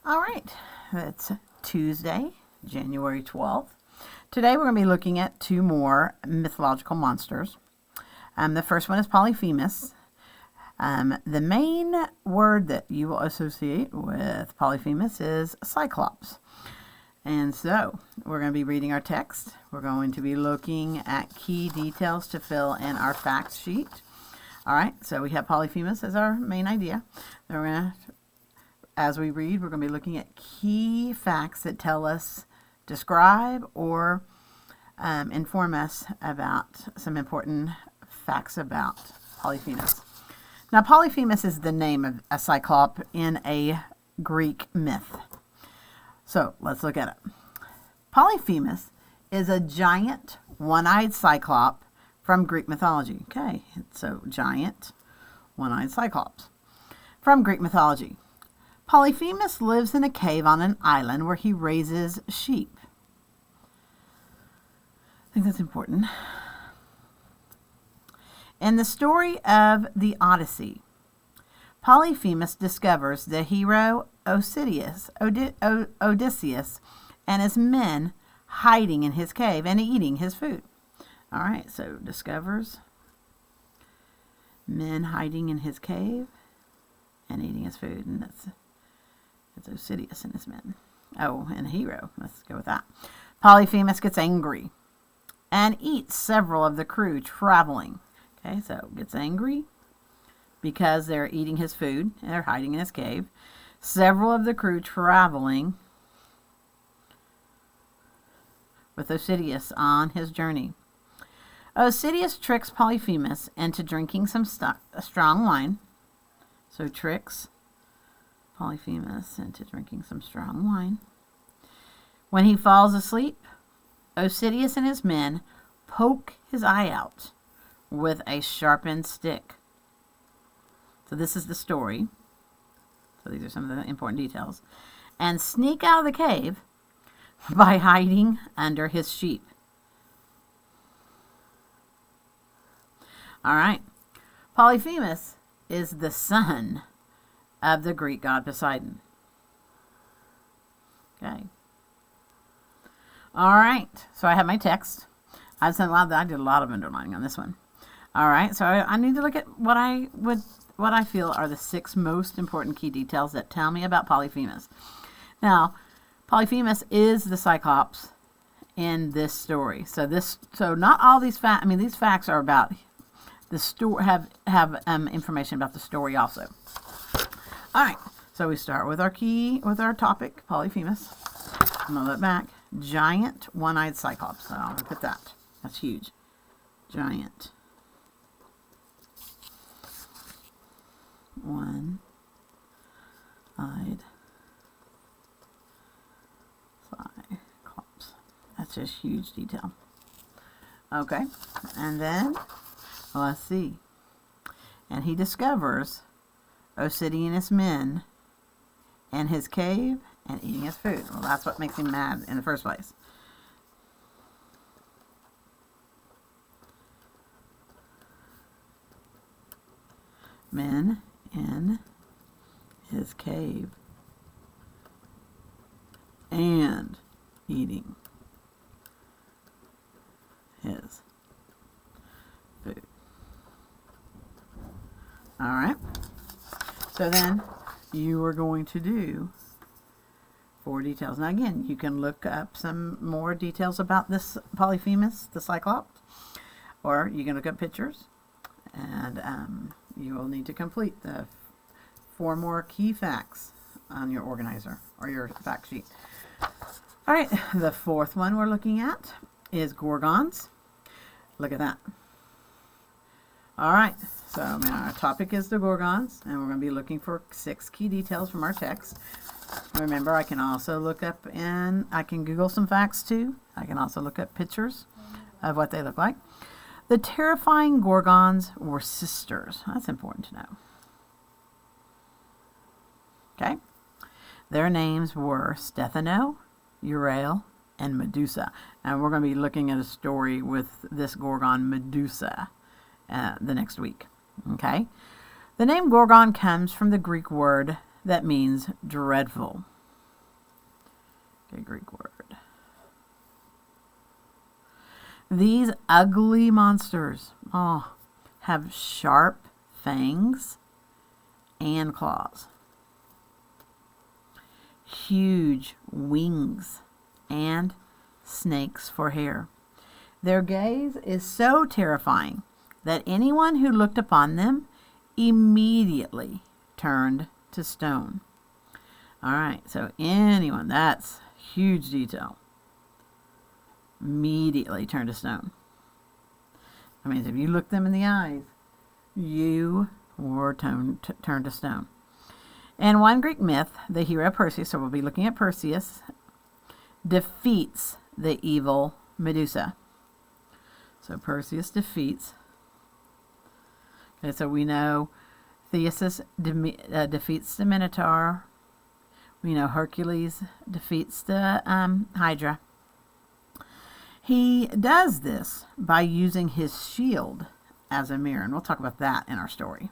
All right, it's Tuesday, January 12th. Today we're going to be looking at two more mythological monsters. The first one is Polyphemus. The main word that you will associate with Polyphemus is Cyclops. And so we're going to be reading our text. We're going to be looking at key details to fill in our facts sheet. All right, so we have Polyphemus as our main idea. Then we're going to, as we read, we're going to be looking at key facts that tell us, describe, or inform us about some important facts about Polyphemus. Now, Polyphemus is the name of a cyclop in a Greek myth. So let's look at it. Polyphemus is a giant one-eyed cyclop from Greek mythology. Okay, so giant one-eyed cyclops from Greek mythology. Polyphemus lives in a cave on an island where he raises sheep. I think that's important. In the story of the Odyssey, Polyphemus discovers the hero Odysseus and his men hiding in his cave and eating his food. All right, so discovers men hiding in his cave and eating his food, and that's Odysseus and his men. Oh, and a hero. Let's go with that. Polyphemus gets angry and eats several of the crew traveling. Okay, so gets angry because they're eating his food and they're hiding in his cave. Several of the crew traveling with Odysseus on his journey. Odysseus tricks Polyphemus into drinking some strong wine. So tricks Polyphemus into drinking some strong wine. When he falls asleep, Odysseus and his men poke his eye out with a sharpened stick. So this is the story. So these are some of the important details. And sneak out of the cave by hiding under his sheep. All right. Polyphemus is the son of the Greek god Poseidon. Okay. All right. So I have my text. I did a lot of underlining on this one. All right. So I need to look at what I feel are the 6 most important key details that tell me about Polyphemus. Now, Polyphemus is the Cyclops in this story. So not all these facts. I mean, these facts are about the story. Have information about the story also. All right. So we start with our topic, Polyphemus. I'm gonna look back. Giant one-eyed Cyclops. So I'm gonna put that. That's huge. Giant one-eyed Cyclops. That's just huge detail. Okay, and then let's see. And he discovers Odysseus and his men in his cave and eating his food. Well, that's what makes him mad in the first place. Men in his cave and eating his food. All right. So then you are going to do 4 details. Now again, you can look up some more details about this Polyphemus, the Cyclops, or you can look up pictures, and you will need to complete the 4 more key facts on your organizer or your fact sheet. All right, the 4th one we're looking at is Gorgons. Look at that. All right, so our topic is the Gorgons, and we're going to be looking for 6 key details from our text. Remember, I can also look up and I can Google some facts too. I can also look up pictures of what they look like. The terrifying Gorgons were sisters. That's important to know. Okay. Their names were Stethano, Urael, and Medusa. And we're going to be looking at a story with this Gorgon, Medusa, the next week. Okay. The name Gorgon comes from the Greek word that means dreadful. a Greek word. These ugly monsters, have sharp fangs and claws, huge wings, and snakes for hair. Their gaze is so terrifying that anyone who looked upon them immediately turned to stone. All right, so anyone, that's huge detail, immediately turned to stone. That means if you look them in the eyes, you were turned to stone. In one Greek myth, the hero Perseus, so we'll be looking at Perseus, defeats the evil Medusa. So Perseus defeats. Okay, so we know Theseus defeats the Minotaur. We know Hercules defeats the Hydra. He does this by using his shield as a mirror, and we'll talk about that in our story.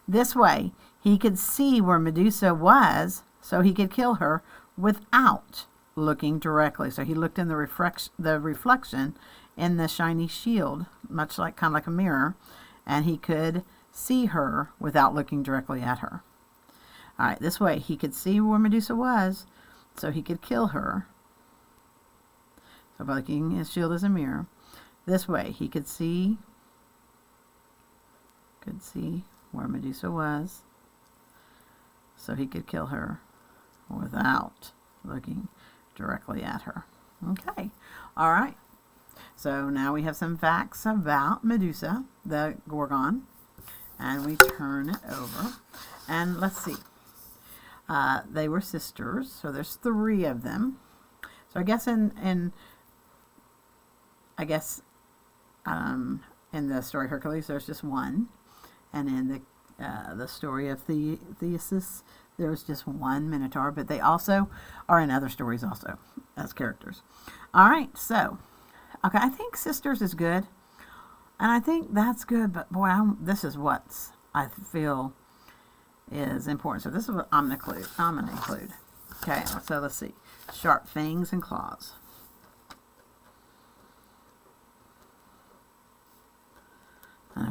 This way, he could see where Medusa was, so he could kill her without looking directly. So he looked in the reflection in the shiny shield, kind of like a mirror, and he could see her without looking directly at her. All right, this way he could see where Medusa was, so he could kill her. So by looking his shield as a mirror, this way he could see where Medusa was, so he could kill her without looking directly at her. Okay, all right. So now we have some facts about Medusa, the Gorgon, and we turn it over. And let's see. They were sisters, so there's 3 of them. So I guess in the story of Hercules, there's just one, and in the story of Theseus, there's just one Minotaur. But they also are in other stories also as characters. All right, so okay, I think sisters is good, and I think that's good. But boy, this is what I feel is important. So this is what I'm gonna include. Okay, so let's see. Sharp fangs and claws.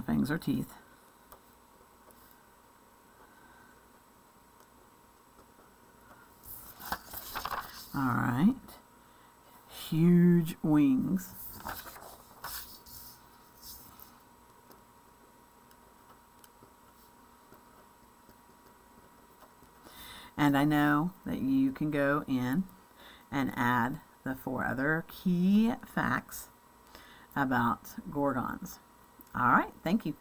Fangs are teeth. All right. Huge wings. And I know that you can go in and add the 4 other key facts about Gorgons. All right, thank you.